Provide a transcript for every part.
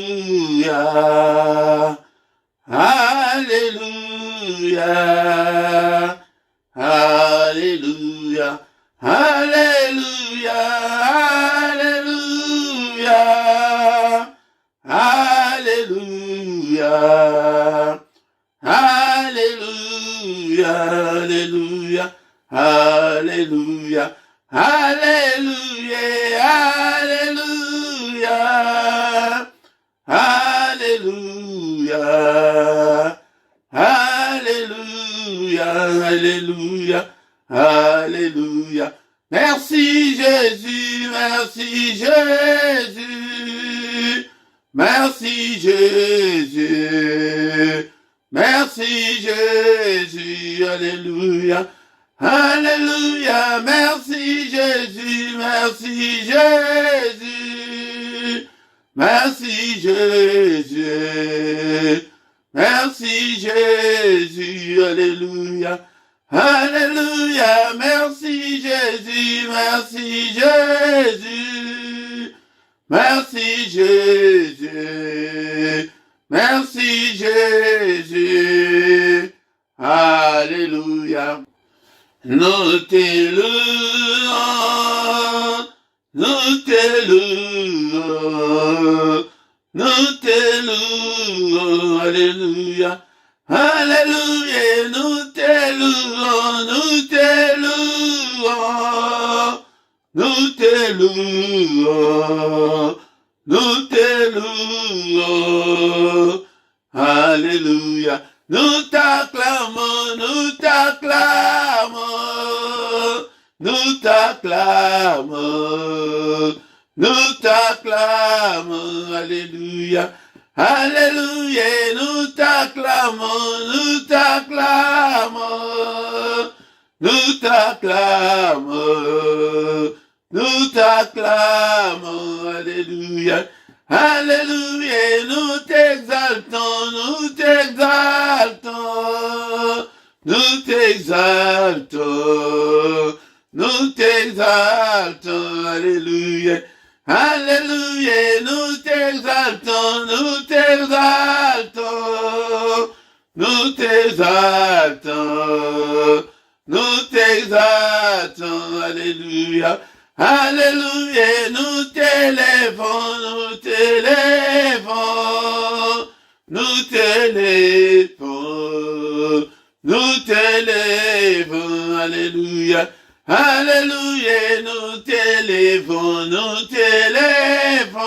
Alléluia. Alléluia. Alléluia. Alléluia. Alléluia. Alléluia. Alléluia. Alléluia. Alléluia. Alléluia. Alléluia. Alléluia. Alléluia. Merci Jésus, merci Jésus. Merci Jésus. Merci Jésus. Alléluia. Alléluia. Merci Jésus, merci Jésus. Merci Jésus. Merci Jésus. Alléluia. Alléluia. Merci Jésus, merci Jésus. Merci Jésus. Merci Jésus. Alléluia. Nous t'élouons, nous t'élouons, nous t'élouons, alléluia, alléluia, nous t'élouons, nous t'élouons, nous t'élouons, nous t'élouons, alléluia. Nous t'acclamons, nous t'acclamons, nous t'acclamons, nous t'acclamons, alléluia, alléluia, nous t'acclamons, nous t'acclamons, nous t'acclamons, nous t'acclamons, alléluia. Alléluia, nous t'exaltons, nous t'exaltons, nous t'exaltons, nous t'exaltons, alléluia, alléluia, nous t'exaltons, nous t'exaltons, nous t'exaltons, nous t'exaltons, alléluia. Alléluia, nous t'élèvons, nous t'élèvons, nous t'élèvons, nous t'élèvons, alléluia, alléluia, nous t'élèvons, nous t'élèvons,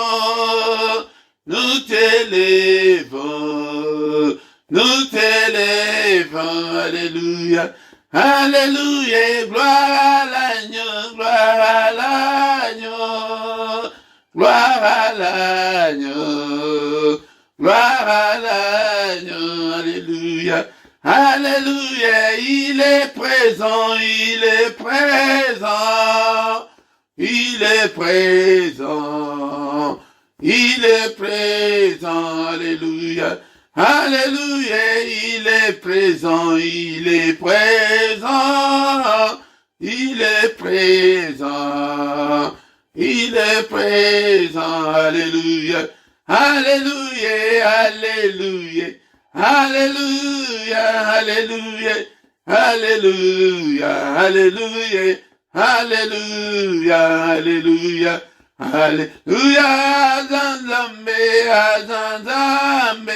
nous t'élèvons, nous t'élèvons, alléluia. Alléluia, gloire à l'agneau, gloire à l'agneau, gloire à l'agneau, gloire à l'agneau, alléluia, alléluia, il est présent, il est présent, il est présent, il est présent, alléluia. Alléluia, il est présent, il est présent, il est présent, il est présent, alléluia, alléluia, alléluia, alléluia, alléluia, alléluia, alléluia, alléluia, alléluia. Alléluia, Azanzambe, Azanzambe,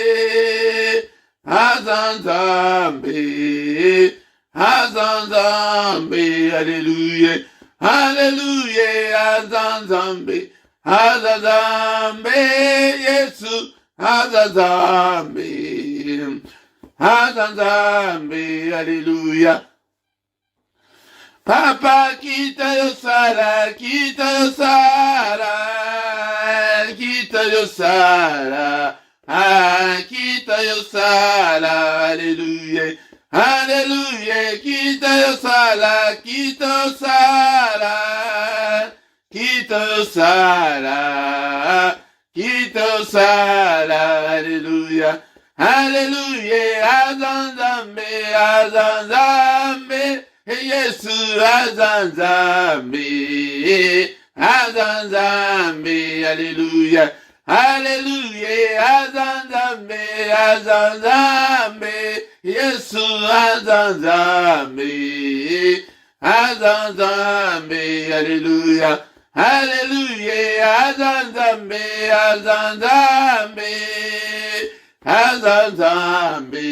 Azanzambe, Azanzambe, alléluia, alléluia, Azanzambe, Azanzambe, Yesu, Azanzambe, Azanzambe, alléluia. Papa, quitte le sala, quitte le sala, quitte le sala, ah, quitte le sala, alléluia, alléluia, quitte le sala, quitte le sala, quitte le sala, quitte le sala, alléluia, alléluia, azanzambe, azanzambe. Yesu azanzambe, Azanzambe, Alléluia. Alléluia, Azanzambe, Azanzambe, Yesu Azanzambe, Azanzambe, Alléluia. Alléluia, Azanzambe, Azanzambe, Azanzambe,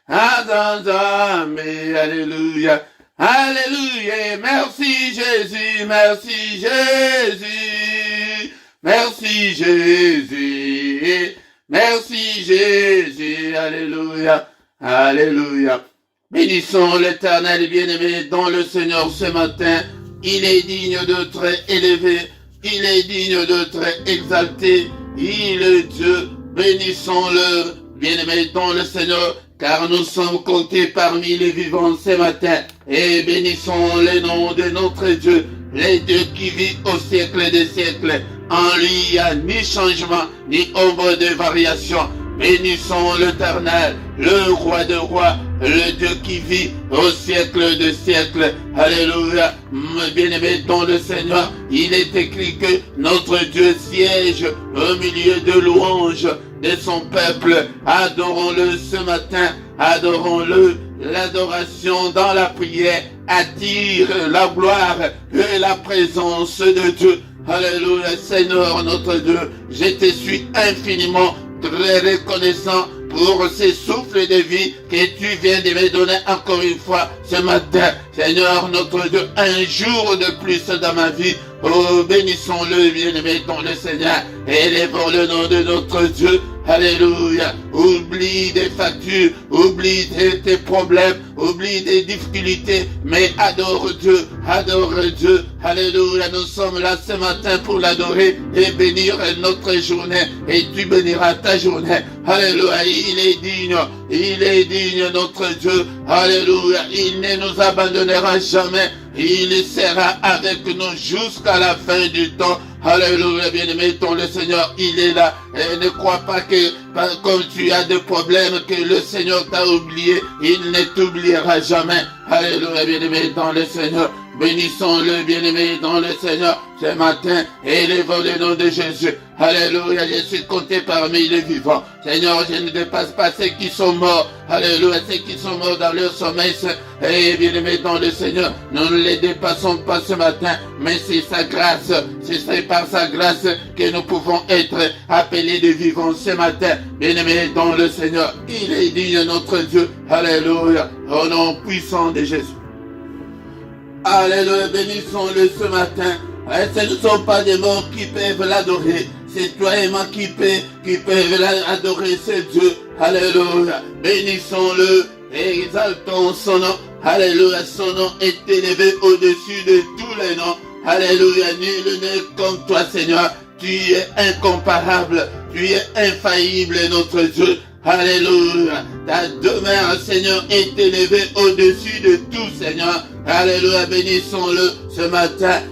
Azanzambe, Alléluia. Alléluia, merci Jésus, merci Jésus, merci Jésus, merci Jésus, Alléluia, Alléluia. Bénissons l'Éternel bien-aimé dans le Seigneur ce matin. Il est digne d'être élevé, il est digne d'être exalté, il est Dieu. Bénissons-le bien-aimé dans le Seigneur, car nous sommes comptés parmi les vivants ce matin. Et bénissons le nom de notre Dieu, le Dieu qui vit au siècle des siècles. En lui, il n'y a ni changement, ni ombre de variation. Bénissons l'Éternel, le roi de rois, le Dieu qui vit au siècle des siècles. Alléluia. Bien-aimé dans le Seigneur, il est écrit que notre Dieu siège au milieu de louanges de son peuple. Adorons-le ce matin, adorons-le. L'adoration dans la prière attire la gloire et la présence de Dieu. Alléluia, Seigneur notre Dieu, je te suis infiniment très reconnaissant pour ces souffles de vie que tu viens de me donner encore une fois ce matin. Seigneur notre Dieu, un jour de plus dans ma vie. Oh, bénissons-le, bien-aimé dans le Seigneur. Élevons le nom de notre Dieu. Alléluia. Oublie des factures, oublie tes problèmes, oublie des difficultés, mais adore Dieu, adore Dieu. Alléluia. Nous sommes là ce matin pour l'adorer et bénir notre journée. Et tu béniras ta journée. Alléluia. Il est digne notre Dieu. Alléluia. Il ne nous abandonnera jamais. Il sera avec nous jusqu'à la fin du temps. Alléluia, bien-aimé, ton le Seigneur, il est là. Et ne crois pas que, comme tu as des problèmes, que le Seigneur t'a oublié. Il ne t'oubliera jamais. Alléluia, bien-aimé, dans le Seigneur. Bénissons-le, bien-aimé, dans le Seigneur, ce matin. Élevons le nom de Jésus. Alléluia, je suis compté parmi les vivants. Seigneur, je ne dépasse pas ceux qui sont morts. Alléluia, ceux qui sont morts dans leur sommeil. Et bien-aimé, dans le Seigneur, nous ne les dépassons pas ce matin. Mais c'est sa grâce, c'est par sa grâce que nous pouvons être appelés des vivants ce matin. Bien-aimé, dans le Seigneur, il est digne notre Dieu. Alléluia, au nom puissant de Jésus. Alléluia, bénissons-le ce matin. Et ce ne sont pas des morts qui peuvent l'adorer. C'est toi et moi qui peuvent adorer ce Dieu. Alléluia. Bénissons-le et exaltons son nom. Alléluia. Son nom est élevé au-dessus de tous les noms. Alléluia. Nul n'est comme toi, Seigneur. Tu es incomparable. Tu es infaillible, notre Dieu. Alléluia. Ta demeure, Seigneur, est élevée au-dessus de tout, Seigneur. Alléluia. Bénissons-le ce matin.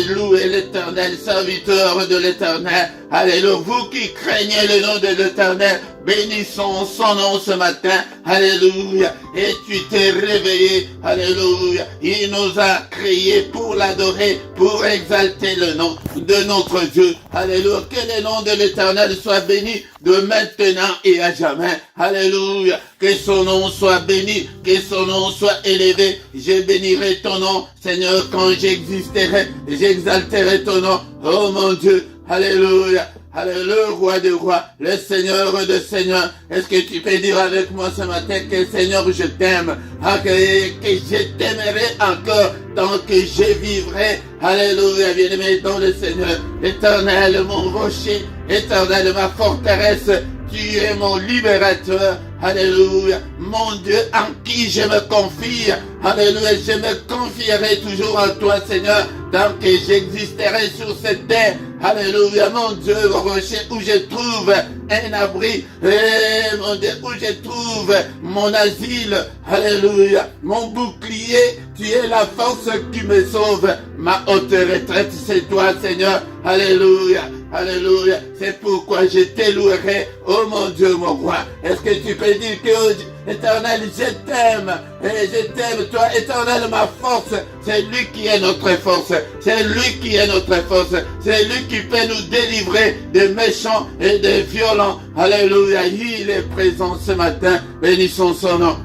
Louez l'Éternel, serviteur de l'Éternel. Alléluia. Vous qui craignez le nom de l'Éternel, bénissons son nom ce matin. Alléluia. Et tu t'es réveillé. Alléluia. Il nous a créés pour l'adorer, pour exalter le nom de notre Dieu. Alléluia. Que le nom de l'Éternel soit béni de maintenant et à jamais. Alléluia. Que son nom soit béni, que son nom soit élevé. Je bénirai ton nom, Seigneur, quand j'existerai. J'exalterai ton nom. Oh mon Dieu. Alléluia. Alléluia, le roi des rois, le Seigneur de seigneurs. Est-ce que tu peux dire avec moi ce matin que Seigneur, je t'aime, que je t'aimerai encore tant que je vivrai. Alléluia, bien-aimé dans le Seigneur. Éternel, mon rocher, éternel, ma forteresse, tu es mon libérateur. Alléluia, mon Dieu en qui je me confie. Alléluia, je me confierai toujours en toi, Seigneur, tant que j'existerai sur cette terre. Alléluia, mon Dieu, rocher où je trouve un abri. Mon Dieu, où je trouve mon asile. Alléluia, mon bouclier, tu es la force qui me sauve. Ma haute retraite, c'est toi, Seigneur. Alléluia. Alléluia. C'est pourquoi je te louerai, oh mon Dieu, mon roi. Est-ce que tu peux dire que, oh, Éternel, je t'aime. Et je t'aime, toi, Éternel, ma force. C'est lui qui est notre force. C'est lui qui est notre force. C'est lui qui peut nous délivrer des méchants et des violents. Alléluia. Il est présent ce matin. Bénissons son nom.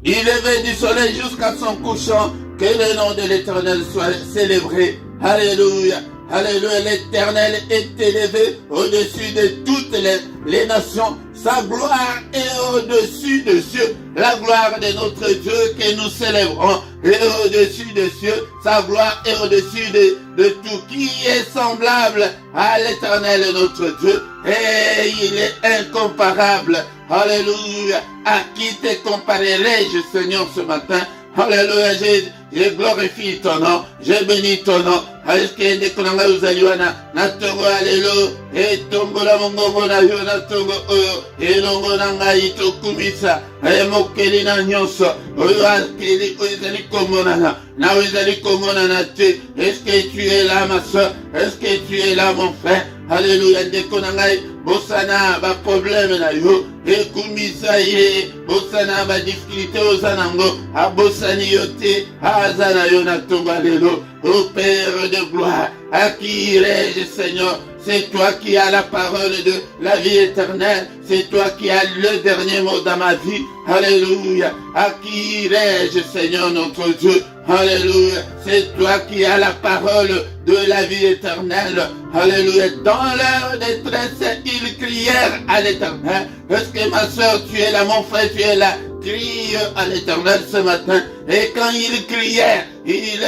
Il levé du soleil jusqu'à son couchant. Que le nom de l'Éternel soit célébré. Alléluia. Alléluia. L'Éternel est élevé au-dessus de toutes les nations. Sa gloire est au-dessus des cieux. La gloire de notre Dieu que nous célébrons est au-dessus des cieux. Sa gloire est au-dessus de tout. Qui est semblable à l'Éternel notre Dieu. Et il est incomparable. Alléluia. À qui te comparerai-je, Seigneur, ce matin? Alléluia, je glorifie ton nom, je bénis ton nom. Alléluia, nekonanga uzaliwana, natongo alelo, etongo la mongongo na yo natongo oyo, elongo nanga ito kumisa, mokeli na nyonso, oyo akeli oyo ezali komonana, na oyo ezali komonana te. Est-ce que tu es là, ma soeur? Est-ce que tu es là, mon frère? Alléluia, nekonanga bosana ba problème na yo, ekumisa ye, bosana ba difficulté ozanango, abosani yo te, azana yo natongo alelo. Ô Père de gloire, à qui irai-je, Seigneur? C'est toi qui as la parole de la vie éternelle. C'est toi qui as le dernier mot dans ma vie. Alléluia. À qui irai-je, Seigneur notre Dieu? Alléluia. C'est toi qui as la parole de la vie éternelle. Alléluia. Dans leur détresse, ils crièrent à l'Éternel. Est-ce que ma soeur, tu es là, mon frère, tu es là? Crie à l'Éternel ce matin. Et quand ils crièrent, il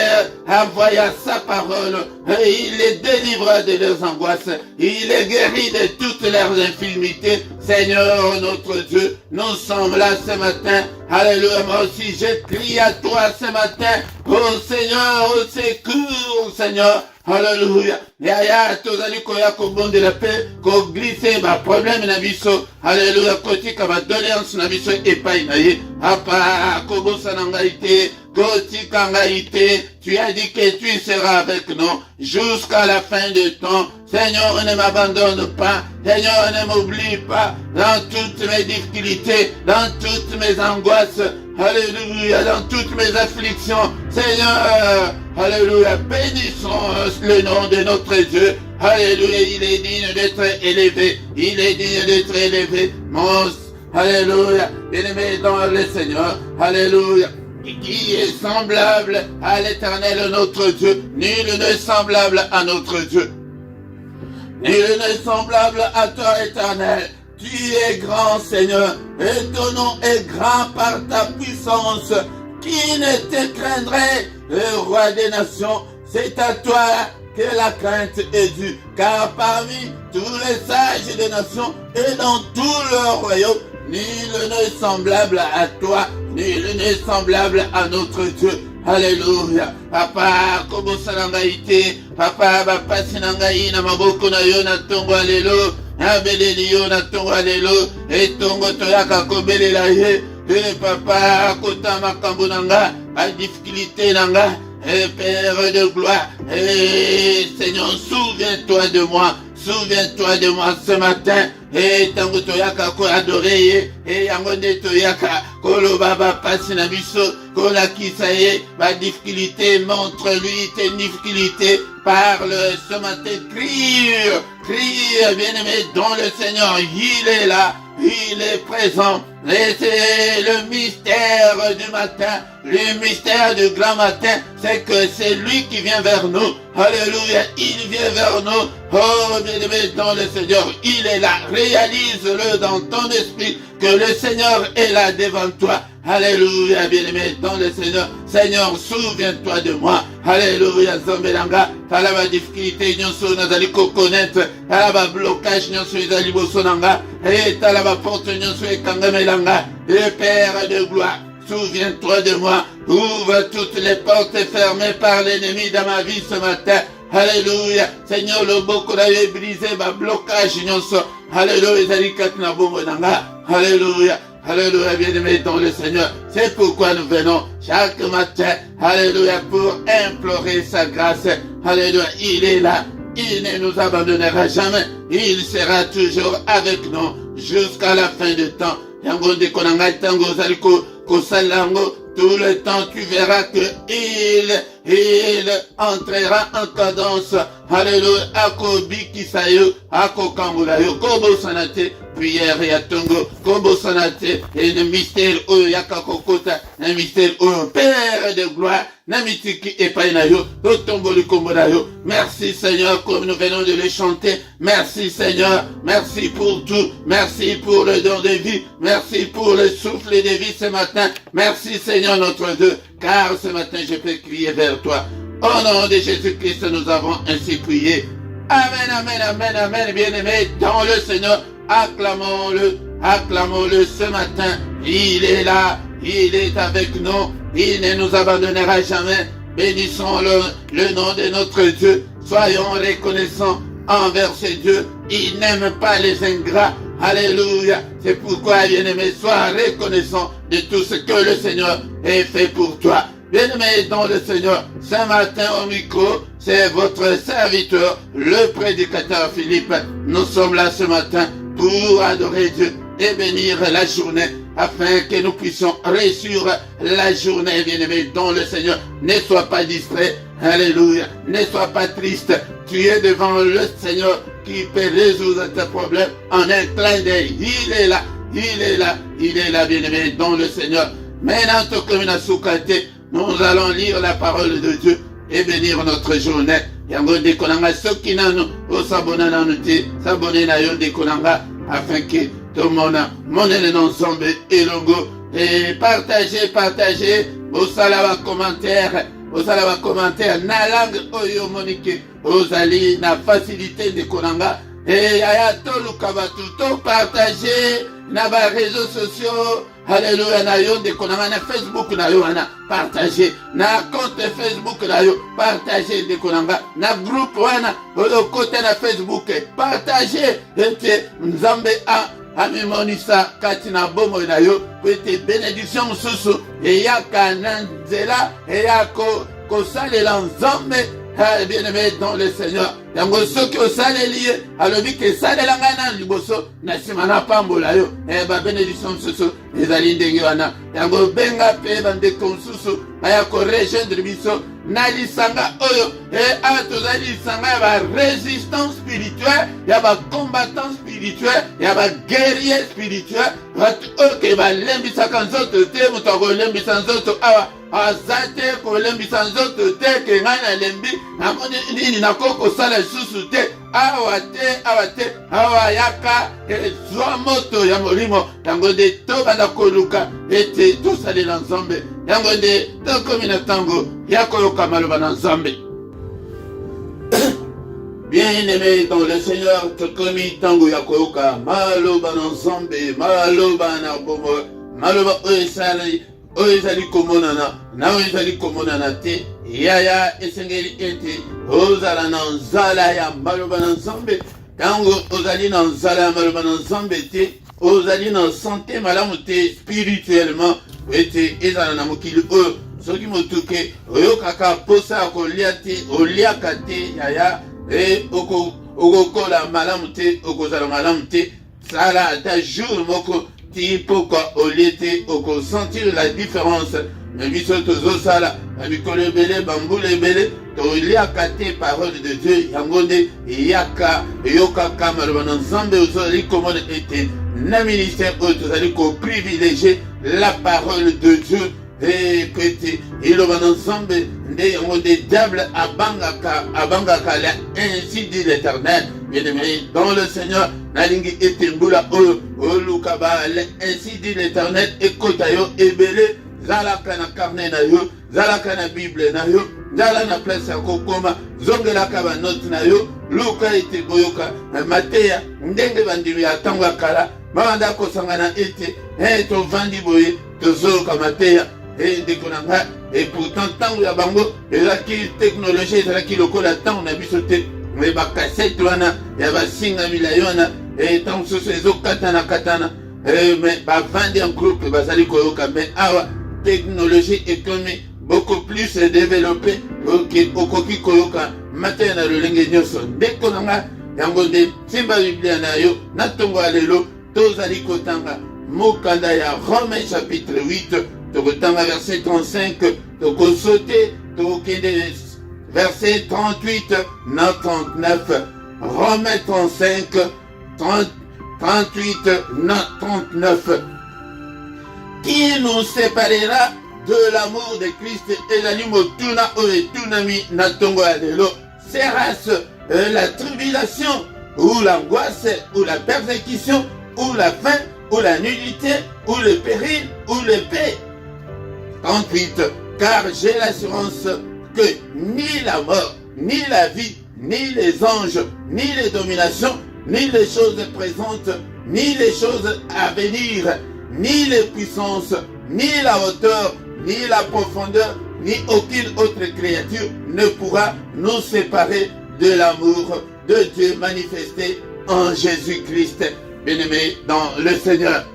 envoya sa parole et il les délivra de leurs angoisses. Il les guérit de toutes leurs infirmités. Seigneur notre Dieu, nous sommes là ce matin. Alléluia, moi aussi je crie à toi ce matin. Oh Seigneur, au secours Seigneur. Alléluia. Yaya tozali koya kobonde la paix, ko glisser ba problème na biso. Alléluia, kotika ba doléance na biso epai na ye. Apa kobosa na ngai te, kotika ngai te. Tu as dit que tu seras avec nous jusqu'à la fin du temps. Seigneur, ne m'abandonne pas. Seigneur, ne m'oublie pas dans toutes mes difficultés, dans toutes mes angoisses. Alléluia, dans toutes mes afflictions. Seigneur, alléluia, bénissons le nom de notre Dieu. Alléluia, il est digne d'être élevé. Il est digne d'être élevé. Alléluia, bien-aimé dans le Seigneur. Alléluia. Qui est semblable à l'Éternel notre Dieu? Nul n'est semblable à notre Dieu. Nul n'est semblable à toi, Éternel. Tu es grand, Seigneur, et ton nom est grand par ta puissance. Qui ne te craindrait, le roi des nations? C'est à toi que la crainte est due, car parmi tous les sages des nations et dans tout leur royaume, nul n'est semblable à toi, nul n'est semblable à notre Dieu. Alléluia. Papa, kobo salangaite, papa, bapasi nangai na maboko na yo na tongo alelo, abeleli yo na tongo alelo, etongo toyaka kobelela ye, papa, kota makambo nanga, a difficulté nanga, Père de gloire, Seigneur, souviens-toi de moi. Souviens-toi de moi ce matin. Et tango toyaka ko adorer et yangonde toyaka kolo baba pasi na biso kola kisaye ba difficulté, montre-lui tes difficultés, parle ce matin, crie bien-aimé dans le Seigneur, il est là, il est présent. Et c'est le mystère du matin, le mystère du grand matin, c'est que c'est lui qui vient vers nous. Alléluia, il vient vers nous. Oh, bien-aimé dans le Seigneur, il est là. Réalise-le dans ton esprit que le Seigneur est là devant toi. Alléluia, bien-aimé dans le Seigneur. Seigneur, souviens-toi de moi. Alléluia, Zambelanga. Talaba difficulté, nyonso nazali kokonete. Talaba blocage, nyonso ezali bosonanga. Et talaba porte, nyonso ekangamelanga. Et Père de gloire, souviens-toi de moi. Ouvre toutes les portes fermées par l'ennemi dans ma vie ce matin. Alléluia. Seigneur, le boko na yo brisé, ma blocage, nyonso. Alléluia, ezali kati na bombo nanga. Alléluia. Alléluia, bien-aimé dans le Seigneur. C'est pourquoi nous venons chaque matin, alléluia, pour implorer sa grâce. Alléluia, il est là. il ne nous abandonnera jamais. Il sera toujours avec nous jusqu'à la fin du temps. Yango de konanga tango zaliko kosalango. Tout le temps, tu verras que il entrera en cadence. Alléluia. Akobi kisayo, akokangulayo, kobo sanate, prière ya tongo, kobo sanate, et le mystère oyo yakakokota, un mystère oyo, Père de gloire, namitiki epainayo, otomboli kombodayo. Merci Seigneur, comme nous venons de le chanter. Merci Seigneur, merci pour tout, merci pour le don de vie, merci pour le souffle de vie ce matin. Merci Seigneur notre Dieu, car ce matin je peux crier vers toi. Au nom de Jésus-Christ, nous avons ainsi prié. Amen, amen, amen, amen, bien-aimés, dans le Seigneur, acclamons-le, acclamons-le ce matin. Il est là, il est avec nous, il ne nous abandonnera jamais. Bénissons le nom de notre Dieu, soyons reconnaissants envers ce Dieu. Il n'aime pas les ingrats. Alléluia. C'est pourquoi, bien-aimé, sois reconnaissant de tout ce que le Seigneur a fait pour toi. Bien-aimé dans le Seigneur, ce matin au micro, c'est votre serviteur, le prédicateur Philippe. Nous sommes là ce matin pour adorer Dieu et bénir la journée, afin que nous puissions réussir la journée, bien-aimé dans le Seigneur. Ne sois pas distrait. Alléluia. Ne sois pas triste. Tu es devant le Seigneur qui peut résoudre tes problèmes en un clin d'œil. Il est là, il est là, il est là, bien-aimé dans le Seigneur. Maintenant, nous allons lire la parole de Dieu et bénir notre journée. Yango de konanga soki nanu o sabona nanu te sabone na yo de konanga afin que tout le monde monene ensemble et longo et partagez au salava commentaire na langue oyo monike ozali na facilité de konanga et aya to lukabatu to partager na ba réseaux sociaux. Alléluia, na yo de konanga na Facebook na yo wana partager na compte Facebook na yo partager de konanga na groupe wana oyo côté na Facebook partager ete nzambe amimonisa kati na bomo na yo ete bénédiction mususu eyaka na nzela eyako kosalela nzambe. Bien-aimé dans le Seigneur, yango soki osaleli ye alobi ke salela ngai na liboso na nsima na pambola yo ba bénédiction mosusu ezali ndenge wana. Yango benga mpe bandeko mosusu baya korejoindre biso na lisanga oyo awa tozali lisanga ya barésistant spirituel, ya bacombattant spirituel, ya baguerrier spirituel, bato oyo ke balembisaka nzoto te. Moto akolembisa nzoto awa aza te kolembisa nzoto te ke ngai nalembi namoni nini nakoko sala lisusu te. Awa te awa yaka ezwa moto ya molimo. Yango nde tobanda koluka ete tosalela nzambe. Yango nde tokomi na ntango ya koyoka maloba na nzambe. Bien-aimé dans le Seigneur, tokomi ntango ya koyoka maloba na nzambe, maloba na bomo, maloba oyo ezali komonana na oyo ezali komonana te. Yaya esengeli ete ozala na nzala ya maloba na nzambe. Tango ozali na nzala ya maloba na nzambe te, ozali na santé malamu te spirituellement, ete ezala na mokili oyo soki motuke oyokaka posa ya kolia te oliaka te yaya okokola malamu te, okozala malamu te. Sala ata jour moko ti pokwa olie te okosentir la différence. Mais biso tozosala na mikolo ebele bambula ebele toliaka te parole de Dieu. Yango nde eyokaka maloba na nzambe ozali komona ete na ministère oyo tozali koprivilégier la parole de Dieu. Et pete iloba na nzambe nde yango nde diable abangaka la ainsi dit l'Éternel. Bien-aimé dans le Seigneur, nalingi ete mbula oyo oluka ba ainsi dit l'Éternel ekota yo ebele. Zalaka na carnet na yo, zalaka na Bible na yo, zala na place ya kokoma, zongelaka ba note na yo, luka ete boyoka mateya ndenge bandimi ya tango kala, banda kosangana ete to vandi boye tozoka mateya ndeko na nga. Et pourtant tango ya bango ezaki technologie ezalaki lokola tango na biso te, mais ba cassette wana ya basinga milayo wana tango soso ezokatana mais ba vandi en groupe bazali koyoka. Mais awa technologie économique beaucoup plus développée, okoki koyoka matin na lolenge nyonso ndeko na nga yango nde simba biblia na yo na ntongo ya lelo tozali kotanga mokanda ya Romains chapitre 8 tokotanga verset 35 tokosote tokokende verset 38 na 39 Romains 35 38 na 39 Qui nous séparera de l'amour de Christ et l'animo tuna et tunami na tongo ya lelo sera-ce la tribulation ou l'angoisse ou la persécution ou la faim ou la nudité ou le péril ou l'épée. 38 Car j'ai l'assurance que ni la mort, ni la vie, ni les anges, ni les dominations, ni les choses présentes, ni les choses à venir, ni les puissances, ni la hauteur, ni la profondeur, ni aucune autre créature ne pourra nous séparer de l'amour de Dieu manifesté en Jésus-Christ, bien-aimé dans le Seigneur.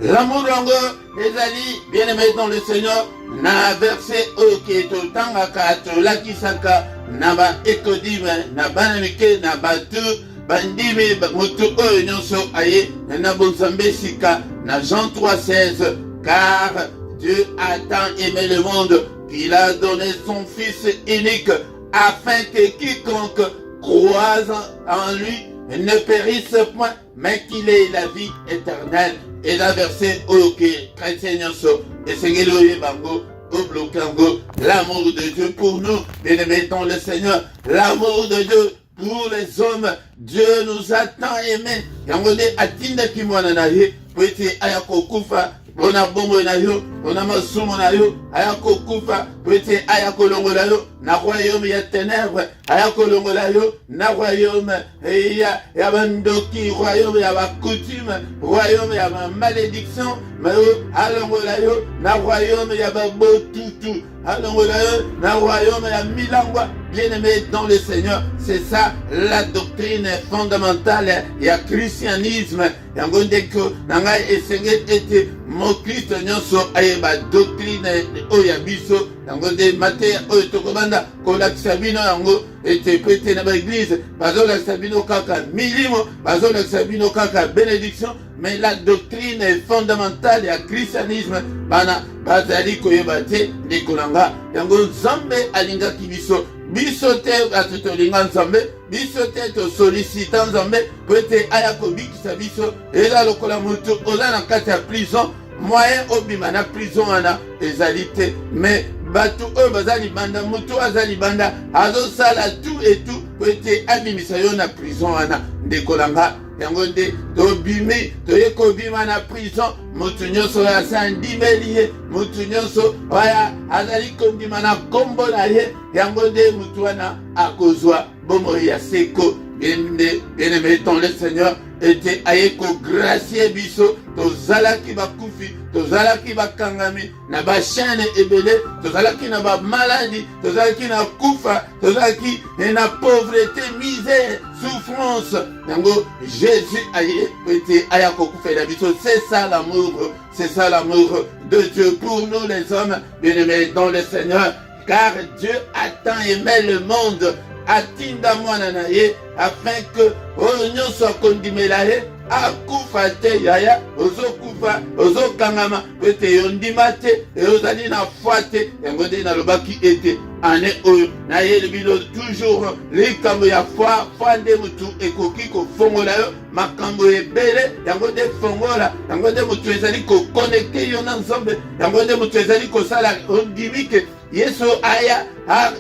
L'amour longo, les alliés, bien-aimés dans le Seigneur, na verset ok totanga kato lakisaka na ba ekodime na banamike na batu bandimi mutu oyo nyonso aye na bonzambe sika na Jean 3,16 car Dieu a tant aimé le monde qu'il a donné son Fils unique afin que quiconque croise en lui ne périsse point mais qu'il ait la vie éternelle. Et la verset ok chrétien nyonso esengeli oyebango oblokango l'amour de Dieu pour nous, bien-aimés dans le Seigneur, l'amour de Dieu pour les hommes. Dieu nous a tant aimés yango nde atindaki mwana na ye po ete aya kokufa mpona bomoi na yo mpona masumu na yo aya kokufa po ete aya kolongola yo na royaume ya ténèbre aya kolongola yo na royaume ya bandoki royaume ya bacoutume royaume ya bamalédiction alongola yo na royaume ya babotutu alongola yo na royaume ya milangwa. Bien-aimés dans le Seigneur, c'est ça la doctrine fondamentale ya christianisme yango ndeko nanga esenge ete mo Kristo nyonso ayeba doctrine oyo ya biso yango nde Mateya oyo tokobanda kolakisa bino yango ete pete na baeglise bazolakisa bino kaka milimo bazolakisa bino kaka bénédiction, mais la doctrine fondamentale ya christianisme bana bazali koyeba te ndeko nanga yango Nzambe alingaki biso biso te bato tolinga Nzambe biso te tosolicita Nzambe po ete aya kobikisa biso eza lokola motu oza na kati ya prison moyen obima na prison wana ezali te, mais bato oyo baza libanda motu aza libanda azosala tout et tout po ete abimisa yo na prison wana ndeko nanga yango nde tobimi toye kobima na prison motu nyonso oyo asa ndimeli ye motu nyonso oyo azali kondima na kombo na ye yango nde motu wana akozwa bomoi ya seko. Bien-aimé dans le Seigneur ete aye kogracie biso tozalaki bakufi tozalaki bakangami na bachaine ebele tozalaki na bamaladi tozalaki na kufa tozalaki na pauvreté misère souffrance yango Jésus aye ete aya kokufela biso. C'est ça l'amour de Dieu pour nous les hommes, bien-aimés dans le Seigneur, car Dieu a tant aimé le monde atinda mwana na ye afin que oyo nyonso akondimela ye akufa te yaya ozokufa ozokangama ete yo ndima te ozali na foi te yango nde nalobaki ete ane oyo nayeli bino toujours likambo ya foi nde mutu ekoki kofongola yo makambo ebele yango nde fongola yango nde mutu ezali kokonekte yo na Nzambe yango nde mutu ezali kosala ondimi ke Yesu aya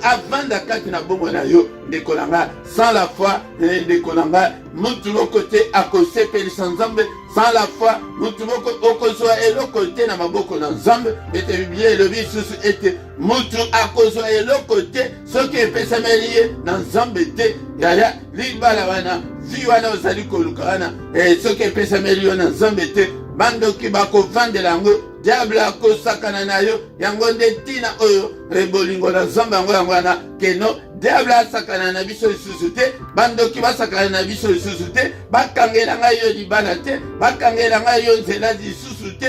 avanda kati na bongo na yo ndeko nanga. Sans la foi ndeko nanga mutu moko te akosepelisa Nzambe. Sans la foi mutu moko okozwa eloko te na maboko na Nzambe. Ete Biblia elobi susu ete mutu akozwa eloko te soki epesameli ye na Nzambe te yaya libala wana vi wana ozali koluka wana soki epesameli yo na Nzambe te bandoki bakovandela yango diable akosakana na yo yango nde tina oyo bolingo na Nzambe yango wana keno diable asakana na biso lisusu te bandoki basakana na biso lisusu te bakangela ngai yo libala te bakangela ngai yo nzela lisusu te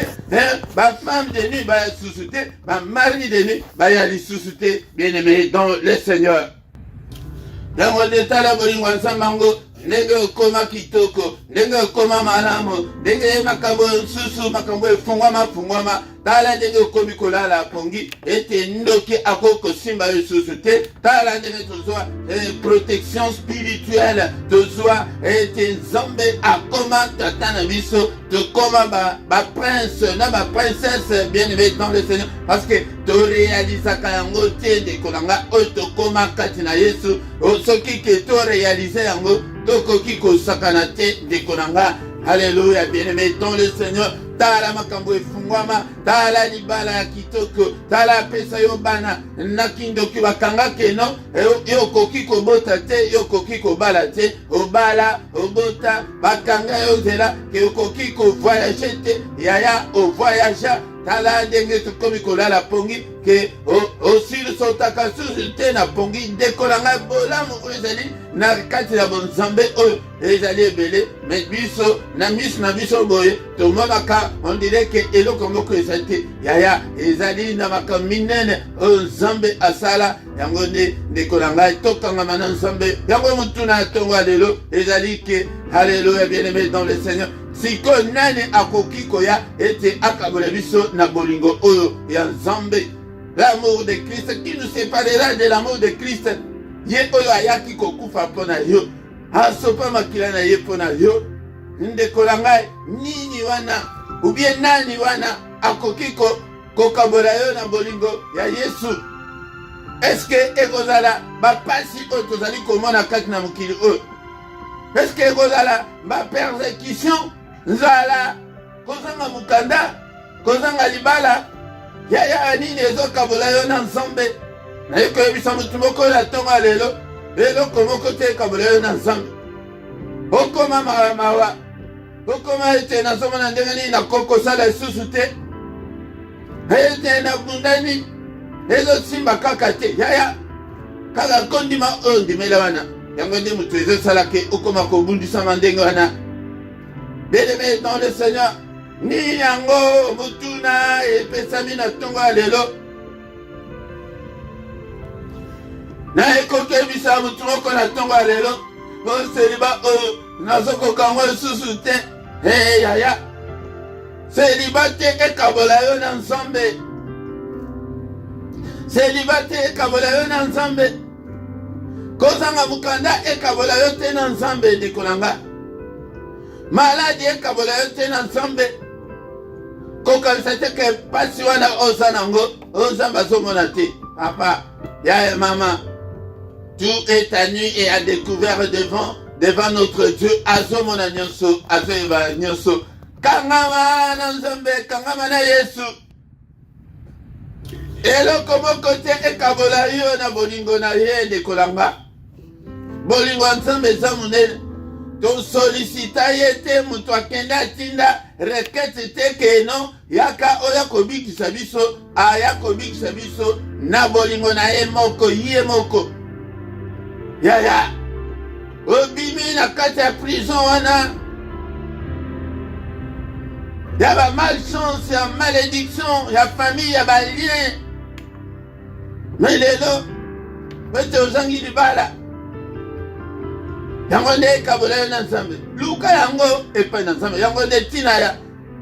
bafemme de nuit baya lisusu te bamari de nuit baya lisusu te. Bien-aimé dans le Seigneur, yango nde tala bolingo nsambango ndenge okoma kitoko ndenge okoma malamu ndenge makambo susu makambo efungwama tala ndenge okomi kolala pongi ete ndoki akoko simba yo susu te tala ndenge tozwa protection spirituelle tozwa ete nzambe akoma tata na biso tokoma baprince na baprincesse bien aimé dans le Seigneur parce que torealizaka yango te ndeko na nga oyo tokoma kati na Yesu soki ke torealize yango tokoki kosakana te ndeko na nga. Alléluia, bien-aimé dans le Seigneur. Tala makambo efungwama, tala libala ya kitoko, tala pesa yo bana nakindoki bakanga keno yo koki kobota te, yo koki kobala te, obala obota bakanga yo zela ke okoki ko voyager te, yaya o voyagea. Tala ndenge tokomi kolala pongi ke osili sotaka susu te na pongi ndekolanga bolamu ezali na kati ya bonzambe oyo ezali ebele me biso na miso na biso boye tomonaka on dirait ke eloko moko ezali te yaya ezali na makambo minene oyo nzambe asala yango nde ndekolanga tokangama na nzambe yango motuna ya ntongo ya lelo ezali ke Alléluia, bien-aimé dans le Seigneur. Siko nani akoki koya ete akabola biso na bolingo oyo ya nzambe. L'amour de Christ qui nous séparera de l'amour de Christ. Ye oyo ayaki kokufa pona yo. Asopa makila na ye pona yo. Ndeko ngai nini wana ou bien nani wana akoki kokabola yo na bolingo ya Yesu. Est-ce que ekozala bapasi oyo tozali komona kati na mokili oyo? Est-ce que ekozala bapersécution nzala kozanga mukanda kozanga libala yaya nini ezokabola yo na nzambe naye koyebisa motu moko oyo atongo ya lelo eloko moko te ekabola yo na nzambe okoma mawa okoma ete nazomona ndenge nini nakokosala lisusu te ete nabundani ezosimba kaka te yaya kaka kondima oyo ndimela wana yango nde moto ezosalaka okoma kobundisama ndenge wana. Bien-aimé dans le Seigneur, ni yango mutuna epesami na ntongo ya lelo na ekokebisa motu moko na ntongo ya lelo oseliba oyo nazokoka yango lisusu te yaya seliba te ekabola yo na nzambe seliba te ekabola yo na nzambe kozanga mukanda ekabola yo te na nzambe ndeko na nga maladi ekabola yo te na nzambe kokanisa te ke pasi wana oza nango nzambe azomona te papa yaya mama tout est à nu et à découvert devant notre Dieu azomona nyonso azoyeba nyonso kangama na nzambe kangama na Yesu eloko moko te ekabola yo na bolingo na ye ndeko na nga bolingo ya nzambe eza monene tosolisita ye te moto akende atinda rekete te keno yaka oya kobikisa biso aya kobikisa biso na bolingo na ye moko ye moko yaya obimi na kati ya prison wana ya ba malchance ya malédiction ya famille ya balien me lelo ete ozangi libala yango nde ekabola yo na nzambe luka yango epai na nzambe yango nde ntina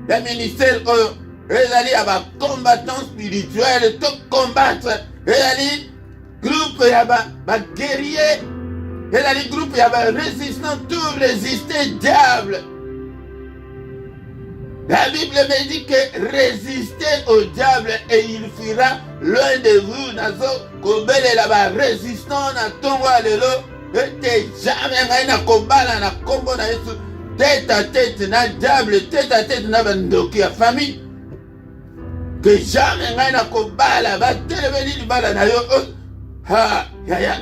ya ministère oyo ezali ya bacombattant spirituel to combattre ezali groupe ya baguerrier ezali groupe ya barésistant tout résister diable. La Bible me dit que résistez au diable et il fuira loin de vous. Nazo kobele la ba résistant na tongo alelo ete jamais ngai na kobala na kombo na Yesu tête à tête na diable tête à tête na bandoki ya famille que jamais ngai na kobala ba telebeli libala na yo ha ya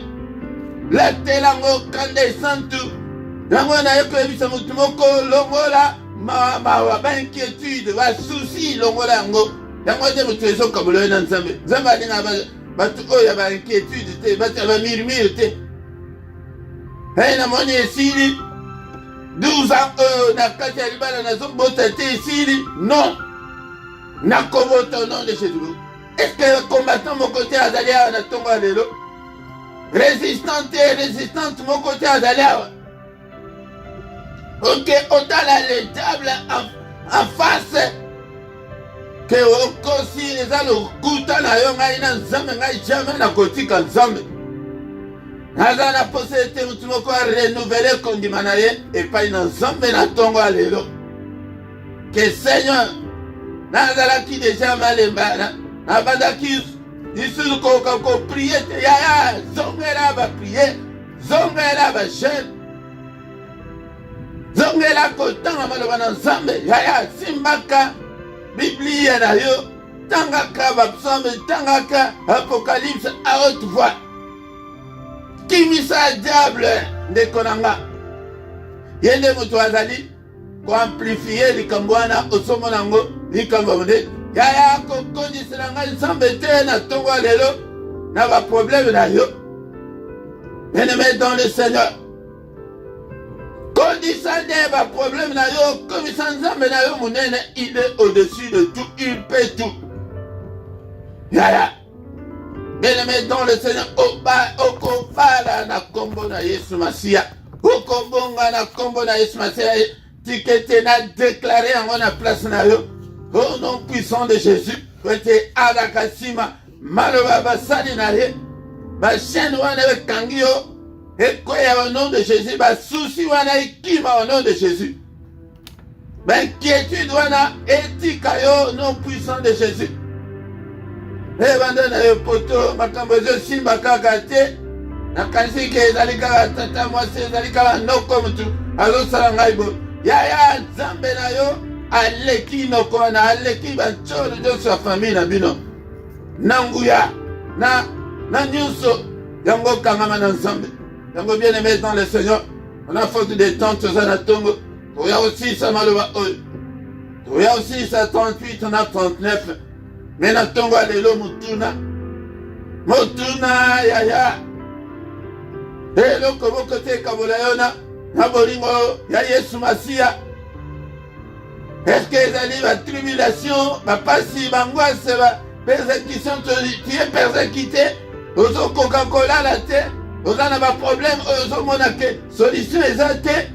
la telango kande santu yango na yo koyebisa motu moko longola ma inquiétude ba souci longola yango nde moto ezokabola yo na nzambe nzambe alinga bato oyo ya ba inquiétude te bato ya bamurmure te namoni esili 12 ans oyo na kati ya libala nazobota te esili non nakobota au nom de Jésus. Est-ce que combattant moko te azali awa na ntongo ya lelo résistante mon côté azali awa. Ok, otala le diable en face. Que okosi eza lokuta na yo ngai na nzambe ngai jamais na kotika nzambe. Naza na posete mutu moko renouveler kondima na ye epai na nzambe na ntongo ya lelo. Que Seigneur nazalaki deja malemba nabandaki lisusu kokoka koprie te yaya zongela baprie zongela bajeune zongela kotanga maloba na nzambe yaya simbaka biblia na yo tangaka bapsaume tangaka apocalypse à haute voix kimisa diable ndeko na nga ye nde moto azali koamplifie likambo wana ozomona yango likambo monene yaya kokondisela ngai nzambe te na ntongo ya lelo na baproblème na yo bien-aimé dans le Seigneur kondisa nde baproblème na yo komisa nzambe na yo monene il est au-dessus de tout il peut tout yaya bien-aimé dans le Seigneur okobala na kombo na Yesu Masiya okobonga na kombo na Yesu Masiya tikete na déclaré yango na place na yo au nom puissant de Jésus ete adakasima maloba basali na ye bachaîne wana ekangi yo ekoya au nom de Jésus basusi wana ekima au nom de Jésus bainquiétude wana etika yo au nom puissant de Jésus ebanda na yo poto makambo ezosimba kaka te nakanisi ke ezali kaka tata mwasi ezali kaka noko mutu azosala ngai bo yaya nzambe na yo aleki noko wana aleki bantolo nyonso ya famille na bino na nguya na nyonso yango kangama na nzambe yango bien aimé dans le Seigneur on a faute de temps toza na ntongo toya osisa maloba oyo toya osisa 38 na 39 me na ntongo ya lelo motuna yaya eloko moko te ekabola yo na bolingo ya Yesu Masiya. Est-ce que ezali batribulation bapasi bangwase bapersécution tu es persécuté ozokoka kolala te oza na baproblème oyo ozomona ke solution eza te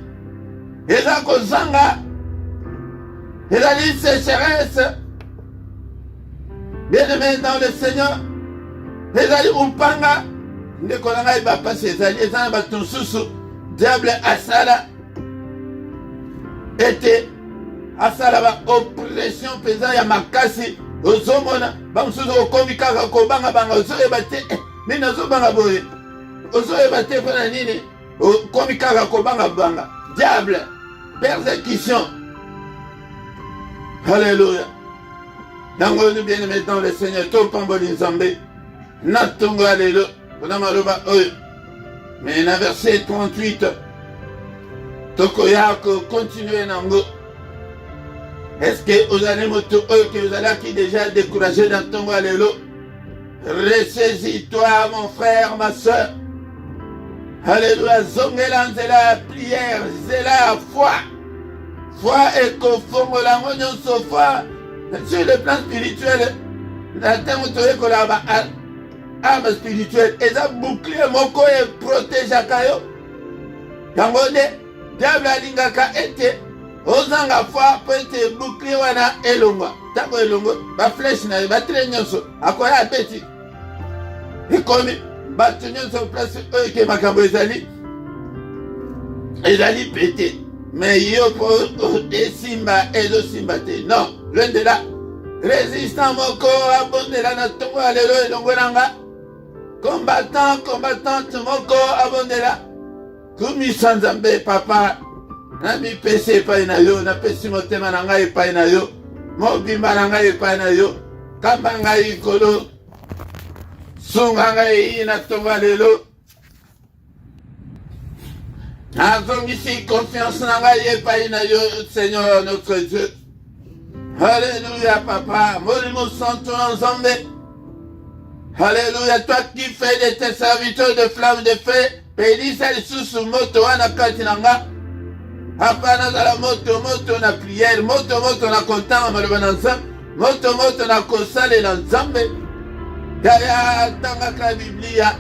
eza kozanga ezali sécheresse bien-aimé dans le Seigneur ezali upanga ndeko na ngai bapasi ezali eza na bato mosusu diable asala ete asala baoppression mpenza ya makasi ozomona bamosusu okomi kaka kobanga banga ozoyeba te mini ozobanga boye ozoyeba te mpona nini okomi kaka kobanga banga diable persécution alléluia yango nous bien aimé dans le Seigneur topamboli nzambe na ntongo ya lelo mpona maloba oyo mais na verset 38 tokoya kocontinue nango. Est-ce que vous allez que vous allez déjà découragé dans ton allélo? Ressaisis-toi mon frère, ma soeur. Alléluia. Zongela la prière, c'est la foi. Foi et conforme la moyon sur foi. Sur le plan spirituel, la terre où la arme spirituelle, et ça bouclier mon corps et protège à Kayo. Yangone, diable alingaka ete. Ozanga foi po ete bouclier wana elongwa tango elongo baflèche na batire nyonso akoya beti ekomi bato nyonso place oyo ke makambo ezali pété mais yo po esimba ezosimba te non loin de là résistant moko abondela na ntongo ya lelo elongo nanga combattante moko abondela kumisa nzambe papa nami pesi epai na yo napesi motema na ngai epai na yo mobimba na ngai epai na yo kamba ngai likolo sunga ngai na ntongo ya lelo nazongisi confiance na ngai epai na yo Seigneur notre Dieu. Alléluia papa molimo santo na nzambe. Alléluia toi qui fais de tes serviteurs de flammes de feu pelisa lisusu moto wana kati na nga hapana zala moto na prière moto na kontanga maloba na nzambe moto na kosalela nzambe yaya tangaka biblia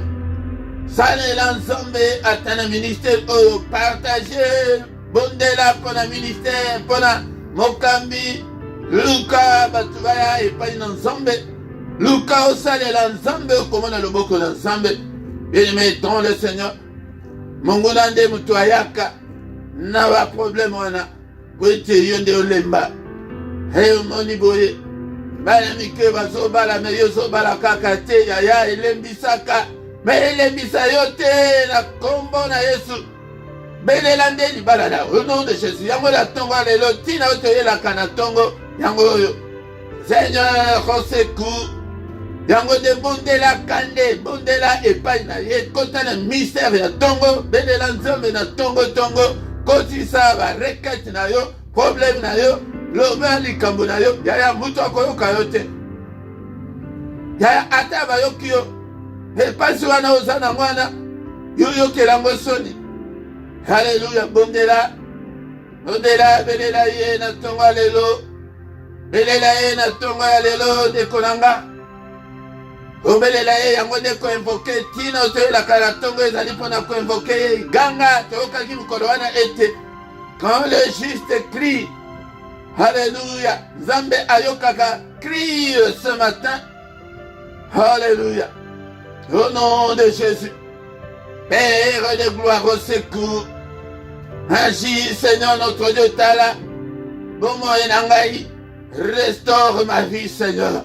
salela nzambe ata na ministère oyo partage bondela mpo na ministère mpo na mokambi luka bato baya epai na nzambe luka osalela nzambe okomona loboko na nzambe. Bien-aimé dans le Seigneur, monguna nde mutu ayaka na ba problème wana kwete yo nde olemba omoni boye bana mike bazobala me yo zobala kaka te yaya elembisaka me elembisa yo te na kombo na Yesu. Belela nde libala na au nom de Jésus yango la tongo lelo tina otoyelaka na tongo yango oyo Seigneur au secours yango de bondela kande bondela epai na ye kota na mystère ya tongo belela nzambe na tongo kotisa barekete na yo problème na yo loba likambo na yo yaya mutu akoyoka yo te yaya ata bayoki yo epasi wana oza na mwana yo yokelango soni. Haleluya. Bondela belela ye na tongo ya lelo belela ye na tongo ya lelo dekolanga obelela ye yango nde koinvoke tina otoyelaka na tongo ezali mpo na koinvoke ye ganga toyokaki mokolo wana ete quand le juste crie. Alléluia. Nzambe ayokaka crie ce matin. Alléluia. Au nom de Jésus. Père de gloire au secours. Agis Seigneur notre Dieu tala. Bomo enangai. Restaure ma vie Seigneur.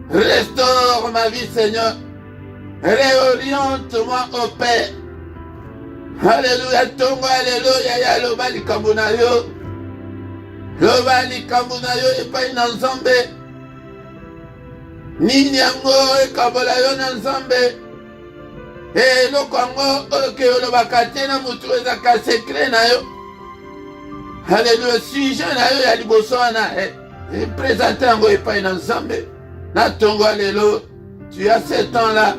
Restaure ma vie Seigneur. Réoriente-moi au Père. Alléluia. Tongo alléluia ya loba likambo na yo. Loba likambo na yo epai na nzambe. Nini yango ekabola yo na nzambe. Eloko yango oke olobaka te na mutu ezaka sekre na yo. Alléluia. Sujet na yo ya liboso wana présente yango epai na nzambe. Na tongo alelo. Tu as ce temps-là.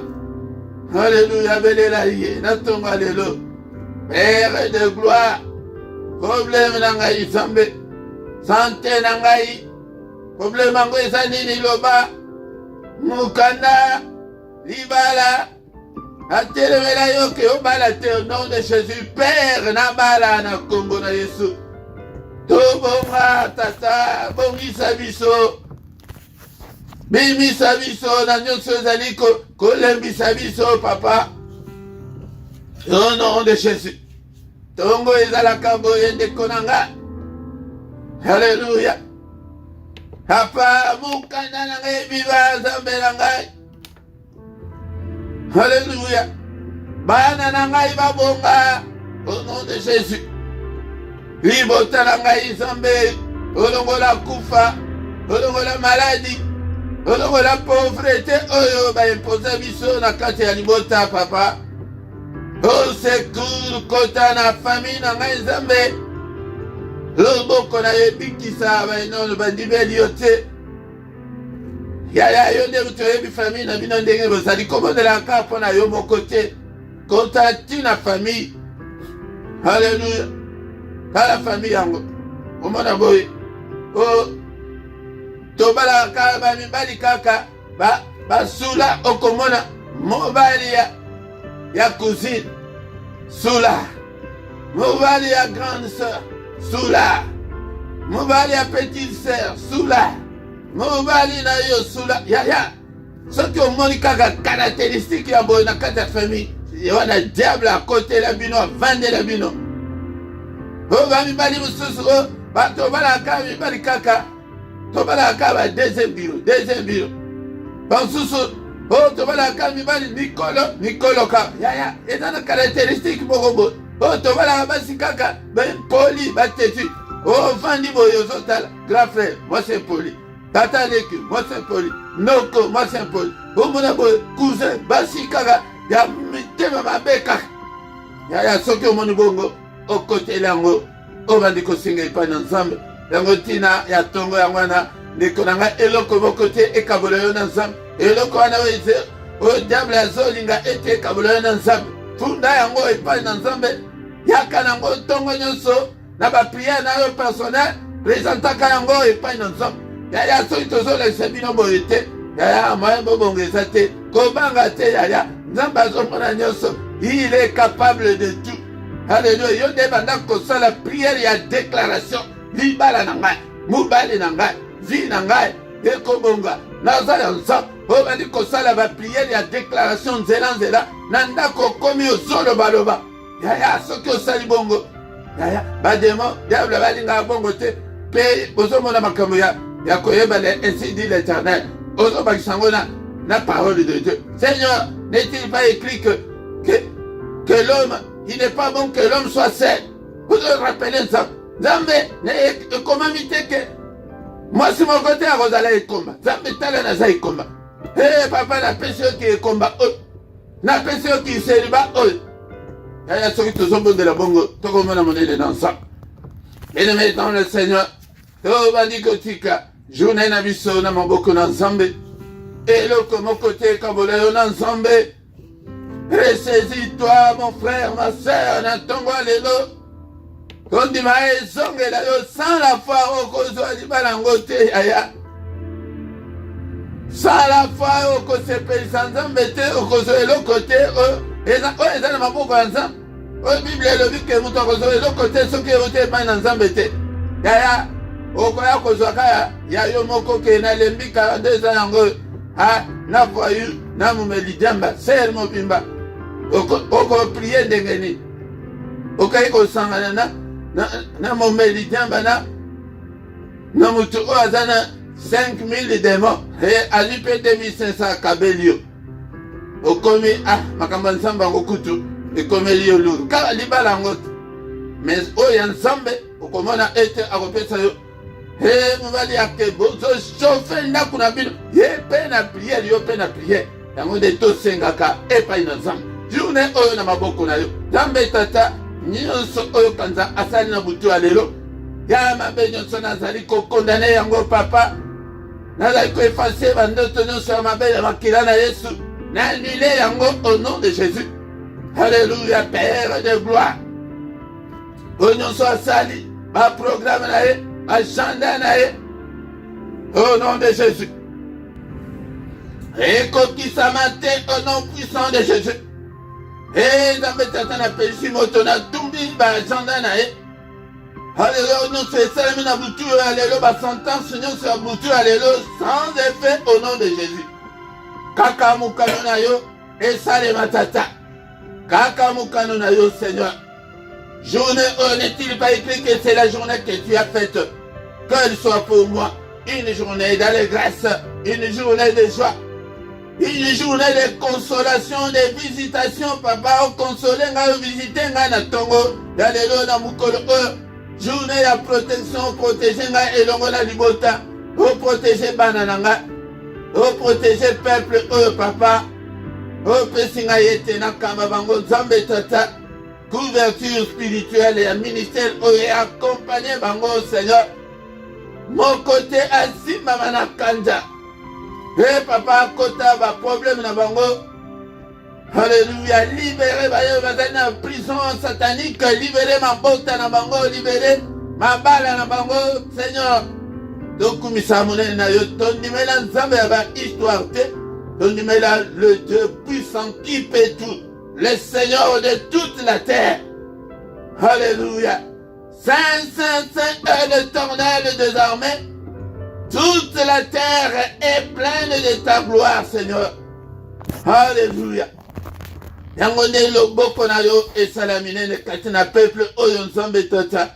Alléluia. Belela ye. Na tongo alelo. Père de gloire. Problème na ngai nzambe. Santé na ngai. Problème yango eza nini loba. Mukanda. Libala. Atelemela yo ke obala te au nom de Jésus. Père na bala na kombo na Yesu. Tobonga tata. Bongisa biso. Bimisa biso na nyonso ezali kolembisa biso papa. Au nom de Jésus. Tongo ezalaka boye ndeko na nga. Alléluia. Papa mukanda na ngai biba nzambe na ngai. Alléluia. Bana na ngai babonga. Au nom de Jésus. Libota na ngai nzambe. Olongola kufa. Olongola maladie. Olongola pauvreté oyo ba imposer biso na kati ya libota papa. Au secours kota na famille na ngai nzambe. Loboko na yebikisa ba inono bandibeli yo te. Yaya yo nde utoyebi famille na bino ndenge bozali komondelaka mpo na yo moko te. Kota tina famille. Alléluia. Tala famille yango. Omona boye. Tobalaka bamibali kaka basula okomona mobali ya cousine sula, mobali ya grande sœur sula, mobali ya petite sœur sula, mobali na yo sula yaya. Soki omoni kaka caractéristique ya boye na kati ya famille wana diable akotela bino avandela bino. Bamibali mosusu tobalaka mibali kaka tobalaka ba deuxième bureau basusu tobalaka mibali mikolo ka yaya eza na caractéristique moko boye tobalaka basi kaka poli bateti ofandi boye ozotala grand frère moi c'est poli tata leki moi c'est poli noko moi c'est poli omona boye cousin basi kaka ya mitema mabe kaka yaya. Soki omoni bongo okotela yango obandi kosinga epai na nzambe yango tina ya tongo yango wana ndeko na ngai eloko moko te ekabola yo na nzambe. Eloko wana oyo diable azolinga ete ekabola yo na nzambe. Funda yango epai na nzambe. Yaka nango tongo nyonso na bapriere na yo personnel présentaka yango epai na nzambe. Yaya soki tozolekisa bino boye te yaya moyen bobongo eza te kobanga te yaya Il est capable de tout. Alléluia. Yo debanda kosa la prière et la déclaration. Libala nangai, mubali nangai, vi nangai, ekobonga. Nazala nsa. Obandi kosa la prière et la déclaration nzela. Nanda kokomi osolo baloba. Yaya soki osali bongo. Yaya bademo diable balinga bongo te. Pe ozomona makambo ya koyeba ainsi dit l'Éternel. Ozobakisanga na parole de Dieu. Seigneur, n'est-il pas écrit que l'homme, il n'est pas bon que l'homme soit seul. Vous devez rappeler ça. Zambe, comment m'était que moi, c'est mon côté à Rosala et combat. Zambe, t'as la naza et combat. Eh, papa, la personne qui est combat, la personne qui s'est liba, il y a ceux qui sont bons de la bongo, tout comme on a monnaie de dansant. Et nous mettons le Seigneur, tout va dire que tika, journée n'a vu ça, on a mon beaucoup d'ensemble. Et l'autre, comme au côté, comme on est ensemble. Ressaisis-toi, mon frère, ma soeur, Natongo Lelo. Quand tu m'as zongue là, sans la foi, au cause de Balangote, aya. Sans la foi, au cause de paysans, au cause de l'autre côté, et ça, on m'a beaucoup ensemble. Au Bible, le but que vous avez l'autre côté, ce qui est voté par ensemble, yaya, au Koya Kozaka, yaya, moko, qui n'a l'embi 42 ans, ah, n'a pas eu, n'a moumeli djamba, c'est mon bimba. Oko prier ndengeni okai ko sangana na momeli jamba na mutu o azana 5000 démons et ali pe 2500 kabelio okomi makamba nsamba ngokutu ekomeli lulu kala libala ngot mais o ya nsambe okomona ete akopesa yo mobali ake bozo chauffe ndaku na bino ye pe na prière yo pe na prière yango de tosengaka epai na nzambe journée oyo na maboko na yo Nzambe tata nyonso oyo kanza asali na butu ya lelo ya mabe nyonso nazali kokondane yango papa nazali koefase bandoto nyonso ya mabe ya makila na Yesu na annule yango au nom de Jésus. Alléluia, Père de gloire. Oyo nyonso asali baprogramme na ye agenda na ye au nom de Jésus. Ekokisama te au nom puissant de Jésus. Et Nzambe tata na pesi moto na tumbi ba agenda na ye. Alléluia, nous c'est ça na butu alléluia ba sentence nous c'est butu alléluia sans effet au nom de Jésus. Kaka mukano na yo et sale matata. Kaka mukano na yo Seigneur. Journée n'est-il pas écrit que c'est la journée que tu as faite, qu'elle soit pour moi une journée d'allégresse, une journée de joie. Une journée de consolation, de visitation, papa, au consoler, au visiter, na tongo, d'alléluia, na mukolo, journée de protection, protéger, na elongo, na libota, au protéger banananga, au protéger peuple, papa, au pesinga yete, na kamba bango, Nzambe tata, couverture spirituelle et un ministère, et accompagner bango, Seigneur, mon côté, assis, mamana kanja. Eh papa, kota ba problème na bango. Alléluia, libérez ba prison satanique, libérez ma bota na bango, libérez ma bala na bango, Seigneur. Donc kumisa na yo tondimela Nzambe ba histoire te. Tondimela le Dieu puissant qui peut tout, le Seigneur de toute la terre. Alléluia. Saint, Saint, Saint est l'Éternel désormais. Toute la terre est pleine de ta gloire, Seigneur. Alléluia. Yangone loboko na yo et salamine ne katina peuple oyo Nzambe tata.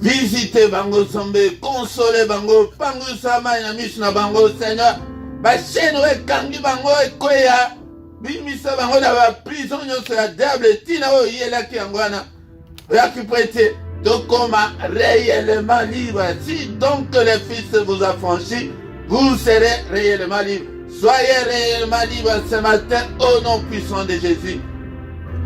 Visitez bango Nzambe, consolez bango, pangu sama na misu na bango Seigneur. Ba chaîne we kangi bango ekoya. Bimisa bango na ba prison nyonso ya diable tina o yela ki yangwana. Oya ki prêter. Donc on m'a réellement libre. Si donc le Fils vous a franchi, vous serez réellement libre. Soyez réellement libre ce matin au nom puissant de Jésus.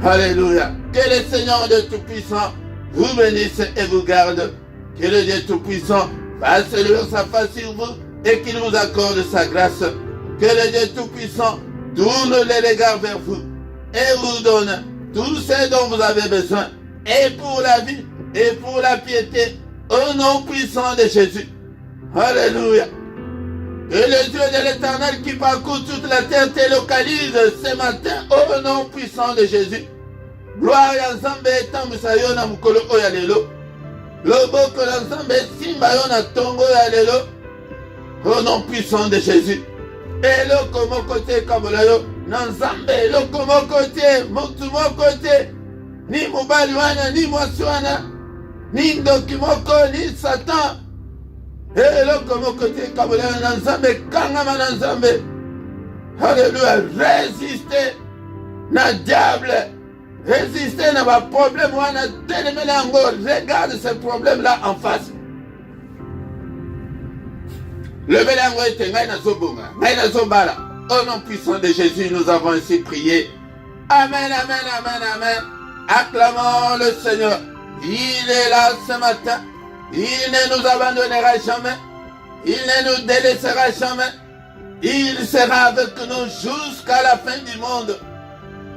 Alléluia. Que le Seigneur de Tout-Puissant vous bénisse et vous garde. Que le Dieu Tout-Puissant fasse lever sa face sur vous et qu'il vous accorde sa grâce. Que le Dieu Tout-Puissant tourne les regards vers vous et vous donne tout ce dont vous avez besoin. Et pour la vie, et pour la piété, au nom puissant de Jésus. Alléluia. Que les yeux de l'Éternel qui parcourt toute la terre te localisent ce matin au nom puissant de Jésus. Gloire à Nzambe etambwisa yo na mukolo oyo ya lelo. Loboko na Nzambe esimba yo na tongo ya lelo. Au nom puissant de Jésus. Eloko moko te ekabola yo na Nzambe. Eloko moko te, motu moko te. Ni mobali wana, ni mwasi wana, ni ndoki moko, ni Satan. Eloko moko te ekabola yo na Nzambe. Kangama na Nzambe. Alléluia. Résister na diable. Résister à vos problèmes, regarde ce problème-là en face. Le bélango est au nom puissant de Jésus, nous avons ainsi prié. Amen, amen, amen, amen. Acclamons le Seigneur. Il est là ce matin. Il ne nous abandonnera jamais. Il ne nous délaissera jamais. Il sera avec nous jusqu'à la fin du monde.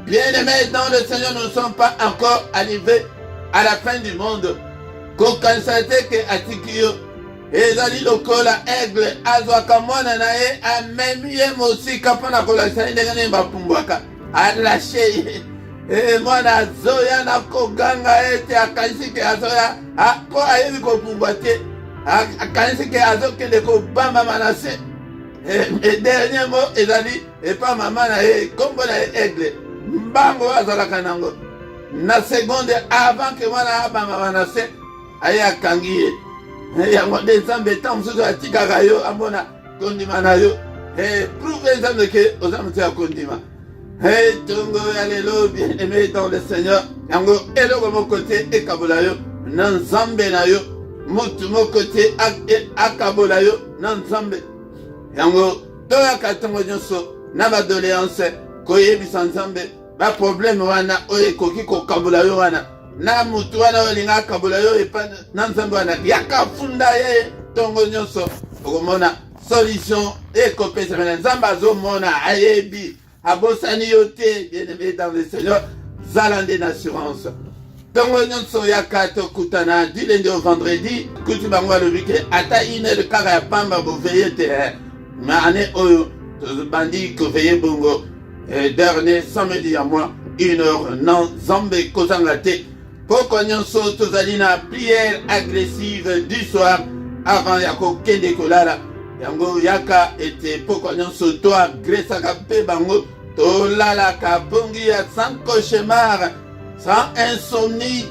Bien-aimés dans le Seigneur, nous ne sommes pas encore arrivés à la fin du monde. Kokansate ke atikio. Ezali lokola aigle azwaka mwana na ye amemi ye mosika mpona kolakisa ndenge nini bapumbwaka. Alashe ye. Mwana azoya na koganga ete akanisi ke azoya po ayebi kopumbwa te. Akanisi ke azokende kobamba Manase. Dernier mot ezali epa mama na ye kombo na ye aigle. Mbango azalaka nango na seconde avant que mwana abanga Manase aye akangi ye yango nde Nzambe ntango mosusu atikaka yo amona kondima na yo prouve Nzambe ke oza moto ya kondima tongo ya lelo bien-aimé dans le Seigneur yango eloko moko te ekabola yo na Nzambe na yo motu moko te akabola yo na Nzambe yango toyaka ntango nyonso na badoléance koyebisa Nzambe ba problème wana oyo ekoki kokabola yo wana na mutu wana oyo linga akabola yo epa na Nzambe wana yaka funda ye ntongo nyonso okomona solution ekopesana Nzambe azomona ayebi abosani yo te bien-aimé dans le Seigneur zala nde na assurance ntongo nyonso yaka tokutana du lundi au vendredi kuti bango alobi ke ata inele kaka ya pamba boveye te ma ane oyo tozobandi koveye bongo dernier samedi à moi 1h non Nzambe kozanga te poko nyonso tozali na prière agressive du soir avant ya kokende kolala yango yaka ete poko nyonso to agresaka mpe bango tolalaka pongi ya sans cauchemar sans insomnie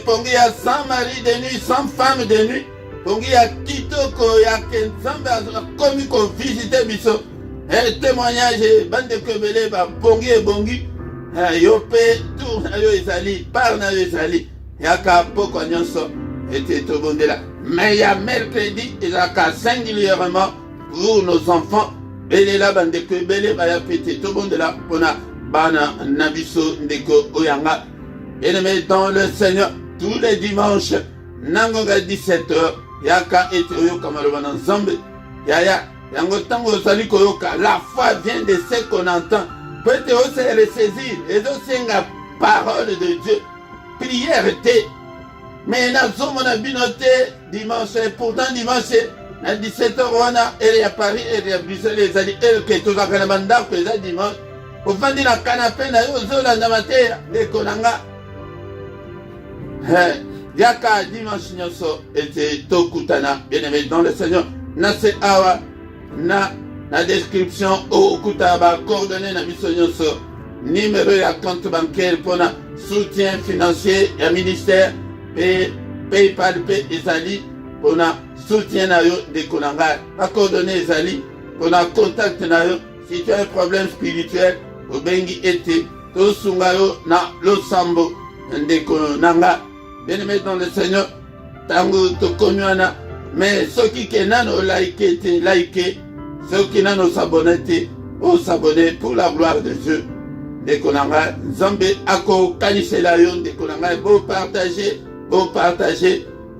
pongi ya sans mari de nuit sans femme de nuit pongi ya kitoko ya ke Nzambe akomi kovisite biso témoignage bande kebele ba pongi ebongi yo pe tour na yo ezali par na yo ezali yaka poko nyonso ete tobondela mais ya mercredi ezaka singulièrement pour nos enfants belela bande kebele baya pete tobondela pona bana na biso ndeko oyanga bien-aimé dans le Seigneur tous les dimanches nangonga 17h yaka ete oyoka maloba na Nzambe yaya yango tango ozali koyoka la foi vient de ce qu'on entend peut-être ose ressaisir ezosenga parole de Dieu prière te mais nazomona bino te dimanche pourtant dimanche na 17h wana ele ya Paris ele ya Bruxelles ezali ele ke tozaka na bandako eza dimanche ofandi na canapé na yo ozolanda mateya ndeko na nga yaka dimanche nyonso ete tokutana bien-aimé dans le Seigneur na se awa na description okuta ba coordonnées na biso nyonso numéro ya compte bancaire pona soutien financier ya ministère pe PayPal pe ezali pona soutien na yo ndeko na ngai ba coordonnées ezali pona contact na yo si tu as un problème spirituel obengi ete tosunga yo na losambo ndeko na ngai bien-aimé dans le Seigneur tango tokomi wana mais soki ke nano like te like soki nano s'abonner te o s'abonner pour la gloire de Dieu ndeko na ngai Nzambe akokanisela yo ndeko na ngai bo partager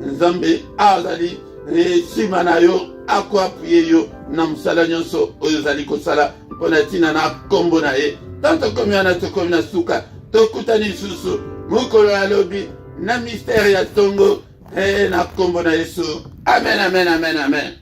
Nzambe azali nsima na yo akoappuye yo na mosala nyonso oyo ozali kosala mpona ntina na kombo na ye tanto tokomi wana tokomi na suka tokutani lisusu mokolo ya lobi na mystère ya tongo na kombo na Yesu amen amen amen amen.